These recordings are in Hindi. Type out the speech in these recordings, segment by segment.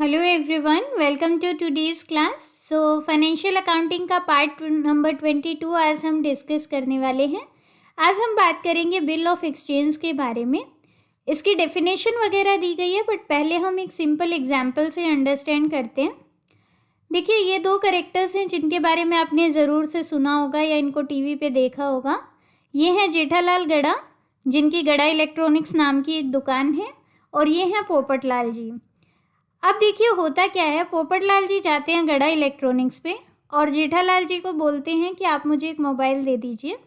Hello everyone, welcome to today's class. So financial accounting का पार्ट नंबर 22 आज हम डिस्कस करने वाले हैं। आज हम बात करेंगे बिल ऑफ एक्सचेंज के बारे में। इसकी डेफिनेशन वगैरह दी गई है, बट पहले हम एक सिंपल एग्जांपल से अंडरस्टैंड करते हैं। देखिए, ये दो कैरेक्टर्स हैं जिनके बारे में आपने ज़रूर से सुना होगा या इनको टीवी पे देखा होगा। ये हैं जेठालाल गड़ा, जिनकी गड़ा इलेक्ट्रॉनिक्स नाम की एक दुकान है, और ये हैं पोपटलाल जी। अब देखिए होता क्या है, पोपटलाल जी जाते हैं गड़ा इलेक्ट्रॉनिक्स पे और जेठालाल जी को बोलते हैं कि आप मुझे एक मोबाइल दे दीजिए,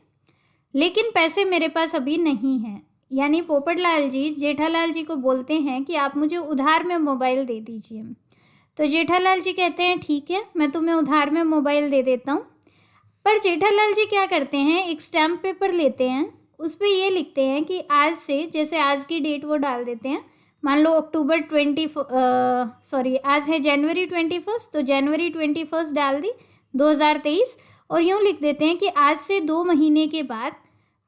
लेकिन पैसे मेरे पास अभी नहीं हैं। यानी पोपटलाल जी जेठालाल जी को बोलते हैं कि आप मुझे उधार में मोबाइल दे दीजिए। तो जेठालाल जी कहते हैं ठीक है, मैं तुम्हें उधार में मोबाइल दे देता हूँ। पर जेठालाल जी क्या करते हैं, एक स्टैम्प पेपर लेते हैं, उस पर ये लिखते हैं कि आज से, जैसे आज की डेट वो डाल देते हैं, मान लो आज है जनवरी 21, तो जनवरी 21 डाल दी 2023, और यूँ लिख देते हैं कि आज से 2 महीने के बाद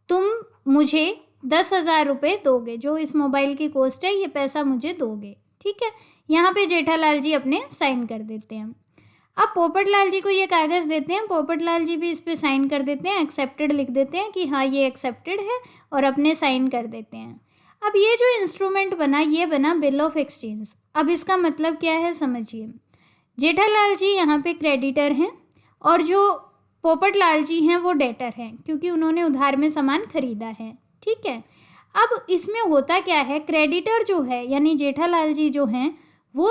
तुम मुझे 10,000 रुपये दोगे, जो इस मोबाइल की कॉस्ट है, ये पैसा मुझे दोगे। ठीक है, यहाँ पे जेठालाल जी अपने साइन कर देते हैं। अब पोपटलाल जी को ये कागज़ देते हैं, पोपटलाल जी भी इस पर साइन कर देते हैं, एक्सेप्टेड लिख देते हैं कि हाँ ये एक्सेप्टेड है, और अपने साइन कर देते हैं। अब ये जो इंस्ट्रूमेंट बना, ये बना बिल ऑफ एक्सचेंज। अब इसका मतलब क्या है समझिए। जेठालाल जी यहाँ पे क्रेडिटर हैं और जो पोपटलाल जी हैं वो डेटर हैं, क्योंकि उन्होंने उधार में सामान खरीदा है। ठीक है, अब इसमें होता क्या है, क्रेडिटर जो है यानी जेठालाल जी जो हैं वो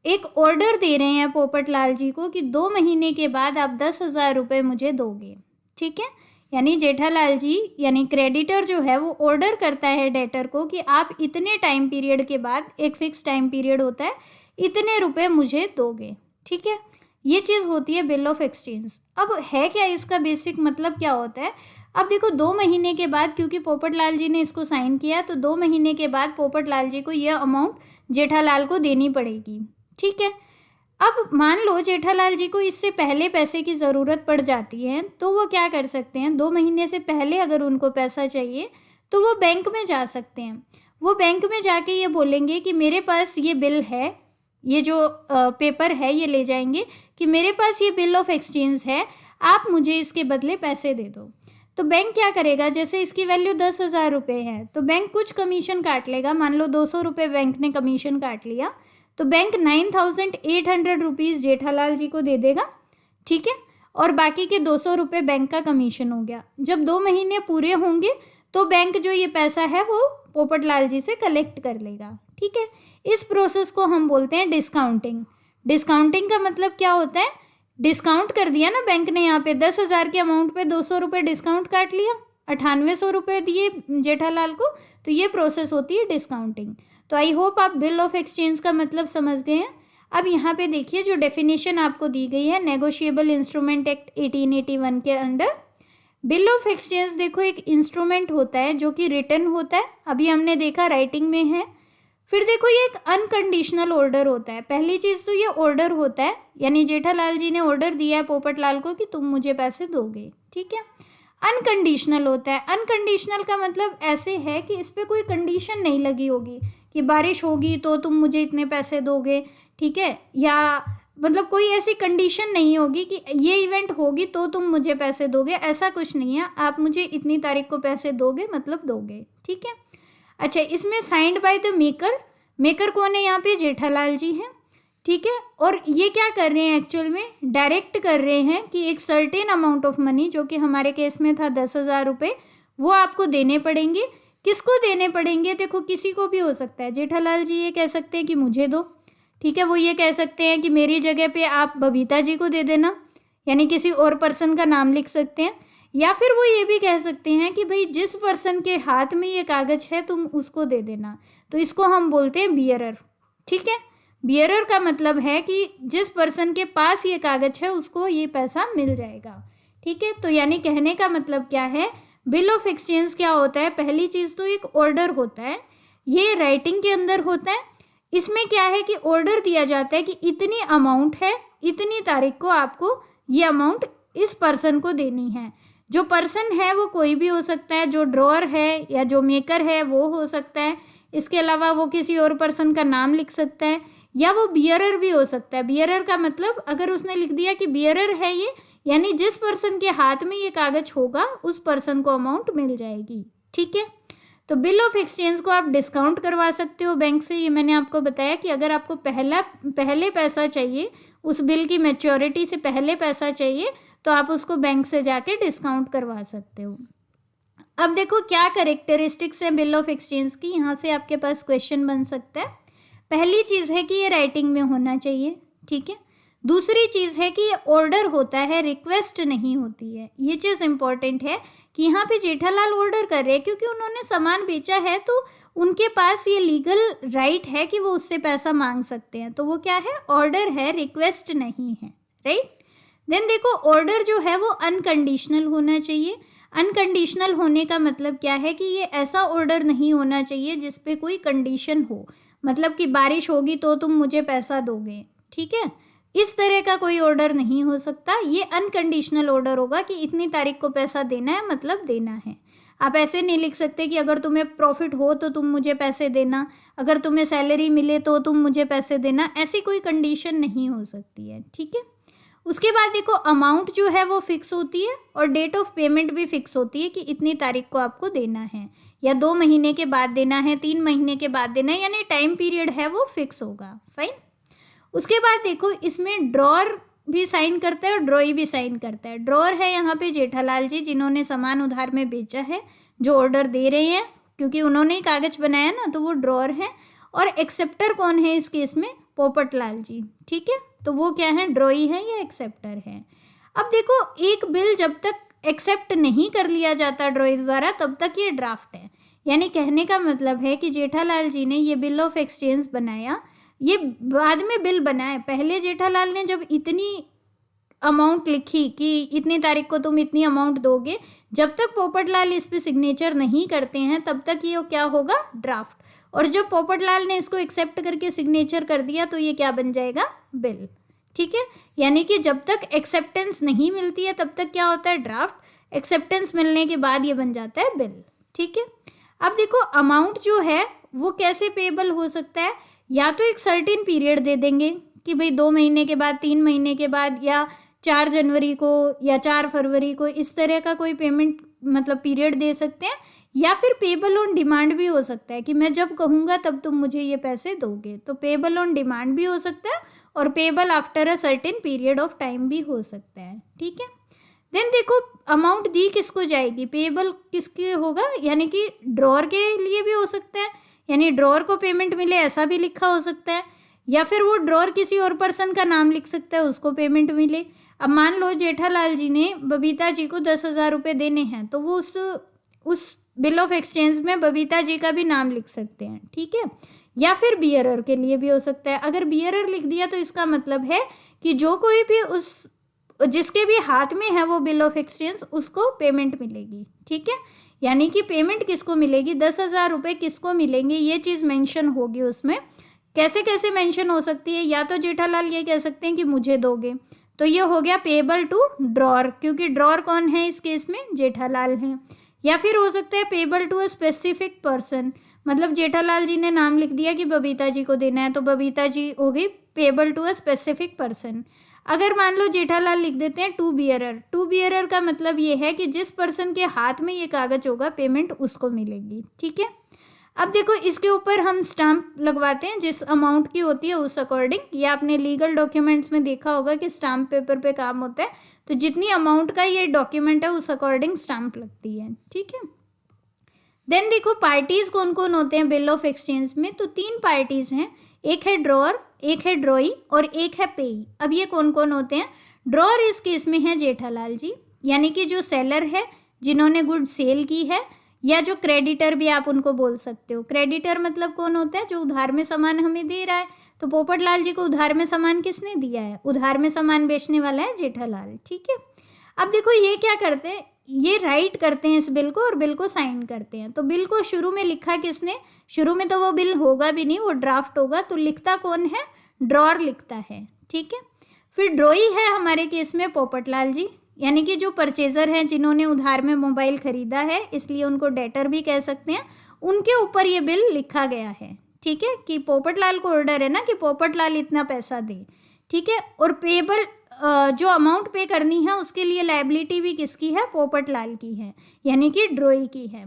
एक ऑर्डर दे रहे हैं पोपटलाल जी को कि 2 महीने के बाद आप 10,000 रुपये मुझे दोगे। ठीक है, यानी जेठालाल जी यानी क्रेडिटर जो है वो ऑर्डर करता है डेटर को कि आप इतने टाइम पीरियड के बाद, एक फिक्स टाइम पीरियड होता है, इतने रुपए मुझे दोगे। ठीक है, ये चीज़ होती है बिल ऑफ एक्सचेंज। अब है क्या, इसका बेसिक मतलब क्या होता है। अब देखो 2 महीने के बाद, क्योंकि पोपटलाल जी ने इसको साइन किया, तो 2 महीने के बाद पोपटलाल जी को यह अमाउंट जेठालाल को देनी पड़ेगी। ठीक है, अब मान लो जेठालाल जी को इससे पहले पैसे की ज़रूरत पड़ जाती है, तो वो क्या कर सकते हैं, 2 महीने से पहले अगर उनको पैसा चाहिए तो वो बैंक में जा सकते हैं। वो बैंक में जाके ये बोलेंगे कि मेरे पास ये बिल है, ये जो पेपर है ये ले जाएंगे कि मेरे पास ये बिल ऑफ एक्सचेंज है, आप मुझे इसके बदले पैसे दे दो। तो बैंक क्या करेगा, जैसे इसकी वैल्यू 10,000 रुपये है तो बैंक कुछ कमीशन काट लेगा। मान लो 200 रुपये बैंक ने कमीशन काट लिया, तो बैंक 9,800 रुपीज़ जेठालाल जी को दे देगा। ठीक है, और बाकी के 200 रुपये बैंक का कमीशन हो गया। जब 2 महीने पूरे होंगे तो बैंक जो ये पैसा है वो पोपटलाल जी से कलेक्ट कर लेगा। ठीक है, इस प्रोसेस को हम बोलते हैं डिस्काउंटिंग। डिस्काउंटिंग का मतलब क्या होता है, डिस्काउंट कर दिया ना बैंक ने, यहाँ पे 10,000 के अमाउंट पे 200 रुपये डिस्काउंट काट लिया, 9800 रुपये दिए जेठालाल को, तो ये प्रोसेस होती है डिस्काउंटिंग। तो आई होप आप बिल ऑफ एक्सचेंज का मतलब समझ गए हैं। अब यहाँ पे देखिए जो डेफिनेशन आपको दी गई है नेगोशिएबल इंस्ट्रूमेंट एक्ट 1881 के अंडर, बिल ऑफ एक्सचेंज देखो एक इंस्ट्रूमेंट होता है जो कि रिटन होता है, अभी हमने देखा राइटिंग में है। फिर देखो ये एक अनकंडीशनल ऑर्डर होता है। पहली चीज़ तो ये ऑर्डर होता है, यानी जेठालाल जी ने ऑर्डर दिया है पोपटलाल को कि तुम मुझे पैसे दोगे। ठीक है, अनकंडीशनल होता है। अनकंडीशनल का मतलब ऐसे है कि इस पर कोई कंडीशन नहीं लगी होगी कि बारिश होगी तो तुम मुझे इतने पैसे दोगे। ठीक है, या मतलब कोई ऐसी कंडीशन नहीं होगी कि ये इवेंट होगी तो तुम मुझे पैसे दोगे, ऐसा कुछ नहीं है। आप मुझे इतनी तारीख को पैसे दोगे मतलब दोगे। ठीक है, अच्छा, इसमें signed by the maker. Maker कौन है यहाँ पे, जेठालाल जी हैं। ठीक है, और ये क्या कर रहे हैं, एक्चुअल में डायरेक्ट कर रहे हैं कि एक सर्टेन अमाउंट ऑफ मनी, जो कि हमारे केस में था 10,000 रुपये, वो आपको देने पड़ेंगे। किसको देने पड़ेंगे, देखो किसी को भी हो सकता है। जेठालाल जी ये कह सकते हैं कि मुझे दो। ठीक है, वो ये कह सकते हैं कि मेरी जगह पे आप बबीता जी को दे देना, यानी किसी और पर्सन का नाम लिख सकते हैं। या फिर वो ये भी कह सकते हैं कि भाई जिस पर्सन के हाथ में ये कागज़ है तुम उसको दे देना, तो इसको हम बोलते हैं बियरर। ठीक है, बियरर का मतलब है कि जिस पर्सन के पास ये कागज़ है उसको ये पैसा मिल जाएगा। ठीक है, तो यानी कहने का मतलब क्या है, बिल ऑफ एक्सचेंज क्या होता है, पहली चीज़ तो एक ऑर्डर होता है, ये राइटिंग के अंदर होता है। इसमें क्या है कि ऑर्डर दिया जाता है कि इतनी अमाउंट है, इतनी तारीख को आपको ये अमाउंट इस पर्सन को देनी है। जो पर्सन है वो कोई भी हो सकता है, जो ड्रॉअर है या जो मेकर है वो हो सकता है। इसके अलावा वो किसी और पर्सन का नाम लिख सकता है, या वो बियरर भी हो सकता है। बियरर का मतलब अगर उसने लिख दिया कि बियरर है ये, यानी जिस पर्सन के हाथ में ये कागज होगा उस पर्सन को अमाउंट मिल जाएगी। ठीक है, तो बिल ऑफ एक्सचेंज को आप डिस्काउंट करवा सकते हो बैंक से। ये मैंने आपको बताया कि अगर आपको पहले पैसा चाहिए, उस बिल की मैच्योरिटी से पहले पैसा चाहिए, तो आप उसको बैंक से जाके डिस्काउंट करवा सकते हो। अब देखो क्या कैरेक्टरिस्टिक्स हैं बिल ऑफ एक्सचेंज की, यहाँ से आपके पास क्वेश्चन बन सकता है। पहली चीज़ है कि ये राइटिंग में होना चाहिए। ठीक है, दूसरी चीज़ है कि ये ऑर्डर होता है, रिक्वेस्ट नहीं होती है। ये चीज़ इंपॉर्टेंट है कि यहाँ पे जेठालाल ऑर्डर कर रहे हैं क्योंकि उन्होंने सामान बेचा है, तो उनके पास ये लीगल राइट है कि वो उससे पैसा मांग सकते हैं। तो वो क्या है, ऑर्डर है, रिक्वेस्ट नहीं है। राइट, देन देखो ऑर्डर जो है वो अनकंडीशनल होना चाहिए। अनकंडीशनल होने का मतलब क्या है कि ये ऐसा ऑर्डर नहीं होना चाहिए जिस पे कोई कंडीशन हो, मतलब कि बारिश होगी तो तुम मुझे पैसा दोगे। ठीक है, इस तरह का कोई ऑर्डर नहीं हो सकता। ये अनकंडीशनल ऑर्डर होगा कि इतनी तारीख को पैसा देना है, मतलब देना है। आप ऐसे नहीं लिख सकते कि अगर तुम्हें प्रॉफिट हो तो तुम मुझे पैसे देना, अगर तुम्हें सैलरी मिले तो तुम मुझे पैसे देना, ऐसी कोई कंडीशन नहीं हो सकती है। ठीक है, उसके बाद देखो अमाउंट जो है वो फिक्स होती है और डेट ऑफ पेमेंट भी फिक्स होती है कि इतनी तारीख को आपको देना है, या 2 महीने के बाद देना है, 3 महीने के बाद देना है, यानी टाइम पीरियड है वो फिक्स होगा। फाइन। उसके बाद देखो इसमें ड्रॉअर भी साइन करता है और ड्रॉई भी साइन करता है। ड्रॉअर है यहाँ पे जेठालाल जी, जिन्होंने सामान उधार में बेचा है, जो ऑर्डर दे रहे हैं, क्योंकि उन्होंने ही कागज बनाया ना, तो वो ड्रॉअर है। और एक्सेप्टर कौन है इस केस में, पोपटलाल जी। ठीक है, तो वो क्या है, ड्रॉई है या एक्सेप्टर है। अब देखो एक बिल जब तक एक्सेप्ट नहीं कर लिया जाता ड्रॉई द्वारा, तब तक ये ड्राफ्ट है। यानी कहने का मतलब है कि जेठालाल जी ने ये बिल ऑफ एक्सचेंज बनाया, ये बाद में बिल बना है। पहले जेठालाल ने जब इतनी अमाउंट लिखी कि इतनी तारीख को तुम इतनी अमाउंट दोगे, जब तक पोपटलाल इस पे सिग्नेचर नहीं करते हैं तब तक ये क्या होगा, ड्राफ्ट। और जब पोपटलाल ने इसको एक्सेप्ट करके सिग्नेचर कर दिया तो ये क्या बन जाएगा, बिल। ठीक है, यानी कि जब तक एक्सेप्टेंस नहीं मिलती है तब तक क्या होता है, ड्राफ्ट। एक्सेप्टेंस मिलने के बाद ये बन जाता है बिल। ठीक है, अब देखो अमाउंट जो है वो कैसे पेबल हो सकता है, या तो एक सर्टेन पीरियड दे देंगे कि भाई 2 महीने के बाद, 3 महीने के बाद, या 4 जनवरी को या 4 फरवरी को, इस तरह का कोई पेमेंट मतलब पीरियड दे सकते हैं। या फिर पेबल ऑन डिमांड भी हो सकता है कि मैं जब कहूँगा तब तुम मुझे ये पैसे दोगे, तो पेबल ऑन डिमांड भी हो सकता है और payable after a certain period of time भी हो सकता है। ठीक है, देन देखो अमाउंट दी किसको जाएगी, पेबल किसके होगा, यानी कि ड्रॉअर के लिए भी हो सकता है, यानी ड्रॉअर को पेमेंट मिले ऐसा भी लिखा हो सकता है, या फिर वो ड्रॉअर किसी और पर्सन का नाम लिख सकता है, उसको पेमेंट मिले। अब मान लो जेठालाल जी ने बबीता जी को 10,000 रुपये देने हैं, तो वो उस बिल ऑफ एक्सचेंज में बबीता जी का भी नाम लिख सकते हैं। ठीक है, या फिर बियरर के लिए भी हो सकता है। अगर बियरर लिख दिया तो इसका मतलब है कि जो कोई भी जिसके भी हाथ में है वो बिल ऑफ एक्सचेंज, उसको पेमेंट मिलेगी। ठीक है, यानी कि पेमेंट किसको मिलेगी, 10,000 रुपये किसको मिलेंगे, ये चीज़ मेंशन होगी उसमें। कैसे कैसे मेंशन हो सकती है, या तो जेठालाल ये कह सकते हैं कि मुझे दोगे, तो ये हो गया पेबल टू ड्रॉअर, क्योंकि ड्रॉअर कौन है इस केस में, जेठालाल हैं। या फिर हो सकता है payable to a specific person, मतलब जेठालाल जी ने नाम लिख दिया कि बबीता जी को देना है, तो बबीता जी हो गई payable to a specific person. अगर मान लो जेठालाल लिख देते हैं टू बियरर, टू बियरर का मतलब ये है कि जिस पर्सन के हाथ में ये कागज होगा पेमेंट उसको मिलेगी। ठीक है, अब देखो इसके ऊपर हम स्टाम्प लगवाते हैं जिस अमाउंट की होती है उस अकॉर्डिंग। ये आपने लीगल डॉक्यूमेंट्स में देखा होगा कि स्टाम्प पेपर पे काम होता है, तो जितनी अमाउंट का ये डॉक्यूमेंट है उस अकॉर्डिंग स्टाम्प लगती है। ठीक है, देन देखो पार्टीज कौन कौन होते हैं बिल ऑफ एक्सचेंज में, तो 3 पार्टीज हैं, एक है ड्रॉअर, एक है ड्रॉई और एक है पेई। अब ये कौन कौन होते हैं, ड्रॉअर इस केस में है जेठालाल जी, यानी कि जो सेलर है जिन्होंने गुड सेल की है, या जो क्रेडिटर भी आप उनको बोल सकते हो। क्रेडिटर मतलब कौन होता है, जो उधार में सामान हमें दे रहा है। तो पोपटलाल जी को उधार में सामान किसने दिया है, उधार में सामान बेचने वाला है जेठालाल। ठीक है, अब देखो ये क्या करते हैं, ये राइट करते हैं इस बिल को और बिल को साइन करते हैं। तो बिल को शुरू में लिखा किसने, शुरू में तो वो बिल होगा भी नहीं, वो ड्राफ्ट होगा, तो लिखता कौन है, ड्रॉअर लिखता है। ठीक है, फिर ड्रॉई है हमारे केस में पोपटलाल जी, यानी कि जो परचेज़र हैं जिन्होंने उधार में मोबाइल ख़रीदा है, इसलिए उनको डेटर भी कह सकते हैं, उनके ऊपर ये बिल लिखा गया है। ठीक है, कि पोपटलाल को ऑर्डर है ना कि पोपटलाल इतना पैसा दे, ठीक है। और पेएबल जो अमाउंट पे करनी है उसके लिए लायबिलिटी भी किसकी है, पोपटलाल की है, यानी कि ड्रॉई की है।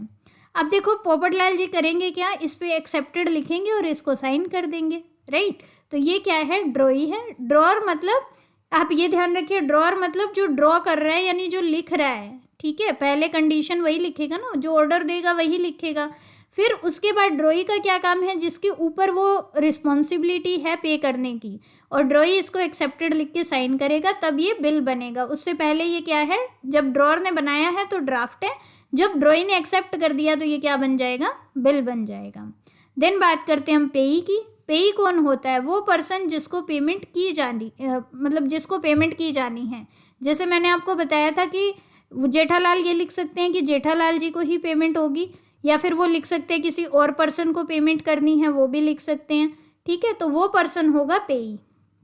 अब देखो पोपटलाल जी करेंगे क्या, इस पे एक्सेप्टेड लिखेंगे और इसको साइन कर देंगे, राइट। तो ये क्या है, ड्रॉई है। ड्रॉर मतलब आप ये ध्यान रखिए, ड्रॉर मतलब जो ड्रॉ कर रहा है यानी जो लिख रहा है, ठीक है। पहले कंडीशन वही लिखेगा ना, जो ऑर्डर देगा वही लिखेगा। फिर उसके बाद ड्रॉई का क्या काम है, जिसके ऊपर वो रिस्पॉन्सिबिलिटी है पे करने की, और ड्रॉई इसको एक्सेप्टेड लिख के साइन करेगा, तब ये बिल बनेगा। उससे पहले ये क्या है, जब ड्रॉर ने बनाया है तो ड्राफ्ट है, जब ड्रॉई ने एक्सेप्ट कर दिया तो ये क्या बन जाएगा, बिल बन जाएगा। देन बात करते हैं हम पेई की। पेई कौन होता है, वो पर्सन जिसको पेमेंट की जानी मतलब जिसको पेमेंट की जानी है। जैसे मैंने आपको बताया था कि जेठालाल ये लिख सकते हैं कि जेठालाल जी को ही पेमेंट होगी, या फिर वो लिख सकते हैं किसी और पर्सन को पेमेंट करनी है, वो भी लिख सकते हैं, ठीक है। तो वो पर्सन होगा पेई,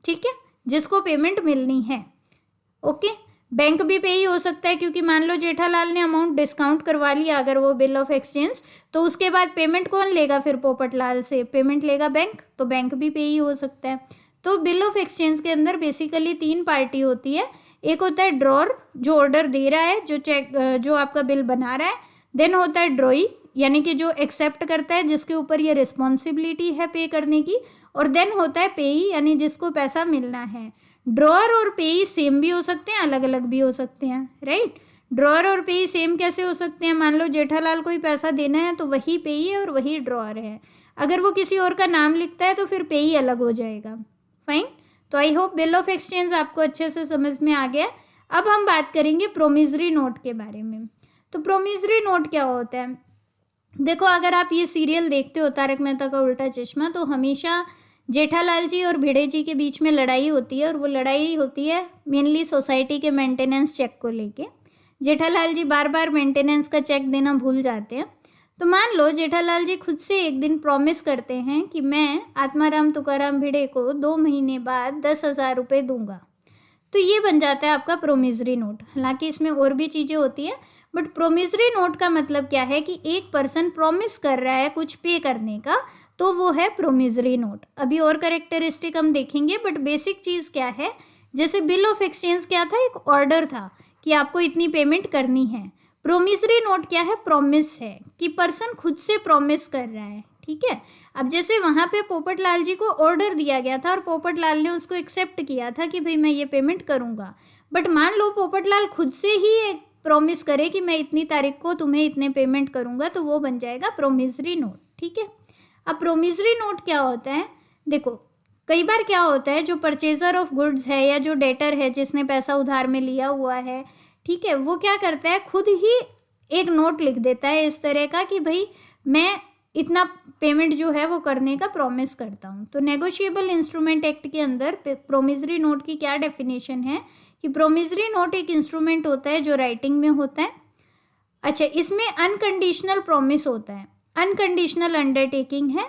ठीक है, जिसको पेमेंट मिलनी है, ओके। बैंक भी पेई हो सकता है, क्योंकि मान लो जेठालाल ने अमाउंट डिस्काउंट करवा लिया अगर वो बिल ऑफ एक्सचेंज, तो उसके बाद पेमेंट कौन लेगा, फिर पोपटलाल से पेमेंट लेगा बैंक, तो बैंक भी पेई हो सकता है। तो बिल ऑफ एक्सचेंज के अंदर बेसिकली 3 पार्टी होती है। एक होता है ड्रॉर, जो ऑर्डर दे रहा है, जो चेक जो आपका बिल बना रहा है। देन होता है ड्रॉई, यानी कि जो एक्सेप्ट करता है, जिसके ऊपर ये रिस्पॉन्सिबिलिटी है पे करने की। और देन होता है पेई, यानी जिसको पैसा मिलना है। ड्रॉर और पेई सेम भी हो सकते हैं, अलग अलग भी हो सकते हैं, राइट। ड्रॉर और पेई सेम कैसे हो सकते हैं, मान लो जेठालाल को ही पैसा देना है तो वही पेई है और वही ड्रॉर है। अगर वो किसी और का नाम लिखता है तो फिर पेई अलग हो जाएगा, फाइन। तो I hope bill of exchange आपको अच्छे से समझ में आ गया। अब हम बात करेंगे प्रोमिसरी नोट के बारे में। तो प्रोमिसरी नोट क्या होता है, देखो अगर आप ये सीरियल देखते हो तारक मेहता का उल्टा चश्मा, तो हमेशा जेठालाल जी और भिड़े जी के बीच में लड़ाई होती है, और वो लड़ाई होती है मेनली सोसाइटी के मेंटेनेंस चेक को लेके। जेठालाल जी बार बार मेंटेनेंस का चेक देना भूल जाते हैं। तो मान लो जेठालाल जी खुद से एक दिन प्रॉमिस करते हैं कि मैं आत्माराम तुकाराम भिड़े को 2 महीने बाद 10,000 रुपये दूंगा। तो ये बन जाता है आपका प्रोमिसरी नोट। हालांकि इसमें और भी चीज़ें होती हैं, बट प्रोमिसरी नोट का मतलब क्या है कि एक पर्सन प्रॉमिस कर रहा है कुछ पे करने का, तो वो है प्रोमिसरी नोट। अभी और कैरेक्टरिस्टिक हम देखेंगे, बट बेसिक चीज़ क्या है, जैसे बिल ऑफ एक्सचेंज क्या था, एक ऑर्डर था कि आपको इतनी पेमेंट करनी है। प्रोमिसरी नोट क्या है, प्रॉमिस है कि पर्सन खुद से प्रॉमिस कर रहा है, ठीक है। अब जैसे वहाँ पे पोपटलाल जी को ऑर्डर दिया गया था और पोपटलाल ने उसको एक्सेप्ट किया था कि भाई मैं ये पेमेंट करूँगा, बट मान लो पोपटलाल खुद से ही एक प्रॉमिस करे कि मैं इतनी तारीख को तुम्हें इतने पेमेंट करूँगा, तो वो बन जाएगा प्रोमिसरी नोट, ठीक है। अब प्रोमिसरी नोट क्या होता है, देखो कई बार क्या होता है, जो परचेजर ऑफ गुड्स है या जो डेटर है जिसने पैसा उधार में लिया हुआ है, ठीक है, वो क्या करता है, खुद ही एक नोट लिख देता है इस तरह का कि भाई मैं इतना पेमेंट जो है वो करने का प्रॉमिस करता हूँ। तो नेगोशिएबल इंस्ट्रूमेंट एक्ट के अंदर प्रोमिसरी नोट की क्या डेफिनेशन है कि प्रोमिसरी नोट एक इंस्ट्रूमेंट होता है जो राइटिंग में होता है। अच्छा, इसमें अनकंडीशनल प्रॉमिस होता है, अनकंडीशनल अंडरटेकिंग है।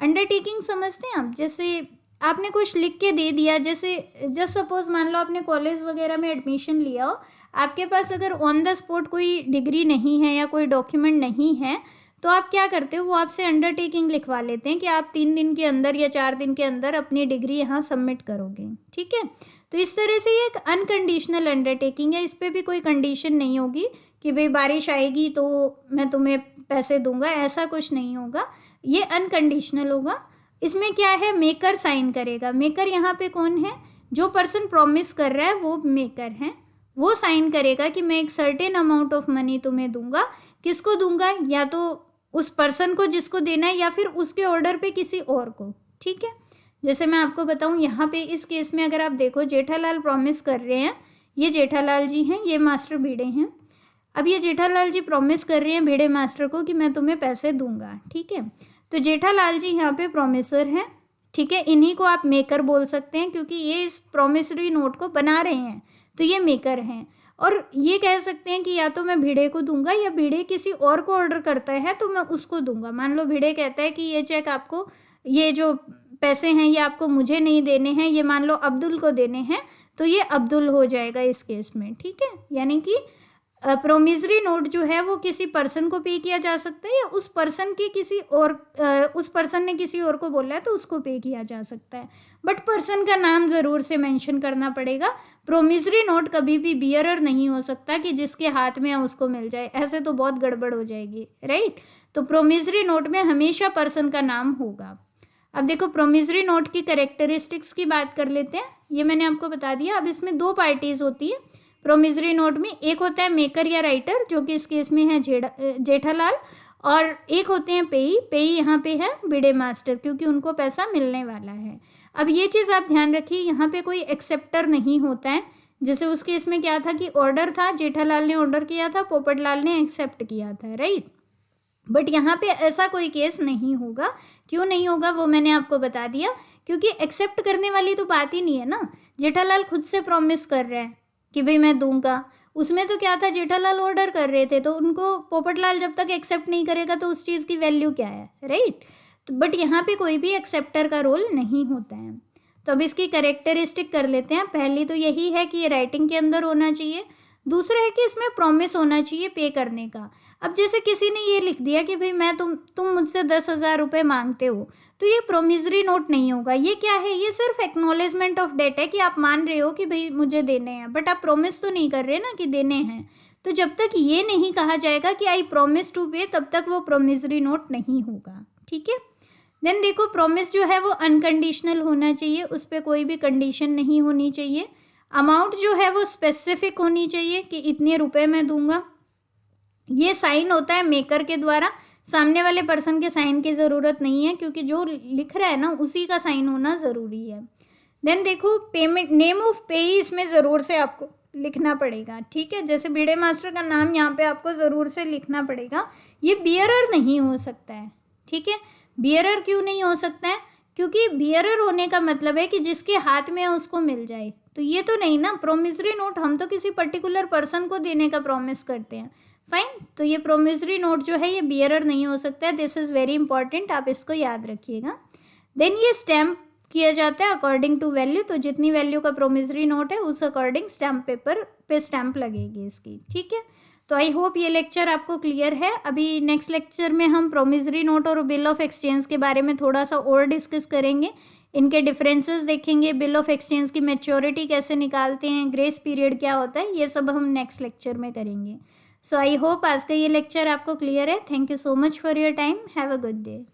अंडरटेकिंग समझते हैं आप, जैसे आपने कुछ लिख के दे दिया, जैसे जस्ट सपोज मान लो आपने कॉलेज वगैरह में एडमिशन लिया हो, आपके पास अगर ऑन द स्पॉट कोई डिग्री नहीं है या कोई डॉक्यूमेंट नहीं है, तो आप क्या करते हो, वो आपसे अंडरटेकिंग लिखवा लेते हैं कि आप 3 दिन के अंदर या 4 दिन के अंदर अपनी डिग्री यहाँ सबमिट करोगे, ठीक है। तो इस तरह से ये एक अनकंडीशनल अंडरटेकिंग है, इस पर भी कोई कंडीशन नहीं होगी कि भाई बारिश आएगी तो मैं तुम्हें पैसे दूंगा, ऐसा कुछ नहीं होगा, ये अनकंडीशनल होगा। इसमें क्या है, मेकर साइन करेगा। मेकर यहाँ पे कौन है, जो पर्सन प्रॉमिस कर रहा है वो मेकर है, वो साइन करेगा कि मैं एक सर्टेन अमाउंट ऑफ मनी तुम्हें दूंगा। किसको दूंगा, या तो उस पर्सन को जिसको देना है, या फिर उसके ऑर्डर पे किसी और को, ठीक है। जैसे मैं आपको बताऊँ यहाँ पे इस केस में अगर आप देखो, जेठालाल प्रॉमिस कर रहे हैं, ये जेठालाल जी हैं, ये मास्टर भिड़े हैं। अब ये जेठालाल जी प्रॉमिस कर रहे हैं भिड़े मास्टर को कि मैं तुम्हें पैसे दूंगा, ठीक है। तो जेठालाल जी यहाँ पे प्रॉमिसर हैं, ठीक है। इन्हीं को आप मेकर बोल सकते हैं, क्योंकि ये इस प्रॉमिसरी नोट को बना रहे हैं, तो ये मेकर हैं। और ये कह सकते हैं कि या तो मैं भिड़े को दूंगा, या भिड़े किसी और को ऑर्डर करता है तो मैं उसको दूंगा। मान लो भिड़े कहता है कि ये चेक आपको, ये जो पैसे हैं ये आपको मुझे नहीं देने हैं, ये मान लो अब्दुल को देने हैं, तो ये अब्दुल हो जाएगा इस केस में, ठीक है। यानी कि प्रोमिसरी नोट जो है वो किसी पर्सन को पे किया जा सकता है या उस पर्सन की किसी और उस पर्सन ने किसी और को बोला है तो उसको पे किया जा सकता है, बट पर्सन का नाम ज़रूर से मेंशन करना पड़ेगा। प्रोमिसरी नोट कभी भी बियरर नहीं हो सकता कि जिसके हाथ में है उसको मिल जाए, ऐसे तो बहुत गड़बड़ हो जाएगी, राइट। तो प्रोमिसरी नोट में हमेशा पर्सन का नाम होगा। अब देखो प्रोमिसरी नोट की कैरेक्टरिस्टिक्स की बात कर लेते हैं, ये मैंने आपको बता दिया। अब इसमें दो पार्टीज होती हैं प्रोमिसरी नोट में, एक होता है मेकर या राइटर जो कि इस केस में है जेठालाल, और एक होते हैं पेई। पेई यहाँ पे है भिड़े मास्टर क्योंकि उनको पैसा मिलने वाला है। अब ये चीज़ आप ध्यान रखिए, यहाँ पे कोई एक्सेप्टर नहीं होता है। जैसे उस केस में क्या था कि ऑर्डर था, जेठालाल ने ऑर्डर किया था, पोपटलाल ने एक्सेप्ट किया था, राइट। बट यहाँ पे ऐसा कोई केस नहीं होगा। क्यों नहीं होगा वो मैंने आपको बता दिया, क्योंकि एक्सेप्ट करने वाली तो बात ही नहीं है ना। जेठालाल खुद से प्रॉमिस कर रहे हैं कि भाई मैं दूंगा, उसमें तो क्या था जेठालाल ऑर्डर कर रहे थे, तो उनको पोपटलाल जब तक एक्सेप्ट नहीं करेगा तो उस चीज़ की वैल्यू क्या है, राइट। तो बट यहाँ पे कोई भी एक्सेप्टर का रोल नहीं होता है। तो अब इसकी कैरेक्टरिस्टिक कर लेते हैं। पहली तो यही है कि ये राइटिंग के अंदर होना चाहिए। दूसरा है कि इसमें प्रॉमिस होना चाहिए पे करने का। अब जैसे किसी ने ये लिख दिया कि भाई मैं तुम मुझसे 10,000 रुपये मांगते हो, तो ये प्रोमिसरी नोट नहीं होगा। ये क्या है, ये सिर्फ एक्नॉलेजमेंट ऑफ डेट है कि आप मान रहे हो कि भाई मुझे देने हैं, बट आप प्रोमिस तो नहीं कर रहे ना कि देने हैं। तो जब तक ये नहीं कहा जाएगा कि आई प्रोमिस टू पे, तब तक वो प्रोमिसरी नोट नहीं होगा, ठीक है। देन देखो प्रॉमिस जो है वो अनकंडीशनल होना चाहिए, उस पर कोई भी कंडीशन नहीं होनी चाहिए। अमाउंट जो है वो स्पेसिफिक होनी चाहिए कि इतने रुपए मैं दूंगा। ये साइन होता है मेकर के द्वारा, सामने वाले पर्सन के साइन की ज़रूरत नहीं है, क्योंकि जो लिख रहा है ना उसी का साइन होना ज़रूरी है। देन देखो पेमेंट, नेम ऑफ पेई इसमें ज़रूर से आपको लिखना पड़ेगा, ठीक है। जैसे भिड़े मास्टर का नाम यहाँ पे आपको ज़रूर से लिखना पड़ेगा। ये बियरर नहीं हो सकता है, ठीक है। बियरर क्यों नहीं हो सकता है, क्योंकि बियरर होने का मतलब है कि जिसके हाथ में है उसको मिल जाए। तो ये तो नहीं ना, प्रोमिसरी नोट हम तो किसी पर्टिकुलर पर्सन को देने का प्रॉमिस करते हैं, फाइन। तो ये प्रोमिसरी नोट जो है ये बियरर नहीं हो सकता है। दिस इज़ वेरी इंपॉर्टेंट, आप इसको याद रखिएगा। देन ये स्टैम्प किया जाता है अकॉर्डिंग टू वैल्यू, तो जितनी वैल्यू का प्रोमिसरी नोट है उस अकॉर्डिंग स्टैम्प पेपर पे स्टैम्प लगेगी इसकी, ठीक है। तो आई होप ये लेक्चर आपको क्लियर है। अभी नेक्स्ट लेक्चर में हम प्रोमिसरी नोट और बिल ऑफ एक्सचेंज के बारे में थोड़ा सा और डिस्कस करेंगे, इनके डिफरेंसेस देखेंगे, बिल ऑफ एक्सचेंज की मैच्योरिटी कैसे निकालते हैं, ग्रेस पीरियड क्या होता है, ये सब हम नेक्स्ट लेक्चर में करेंगे। सो आई होप आज का ये लेक्चर आपको क्लियर है। Thank you so much for your time, have a good day.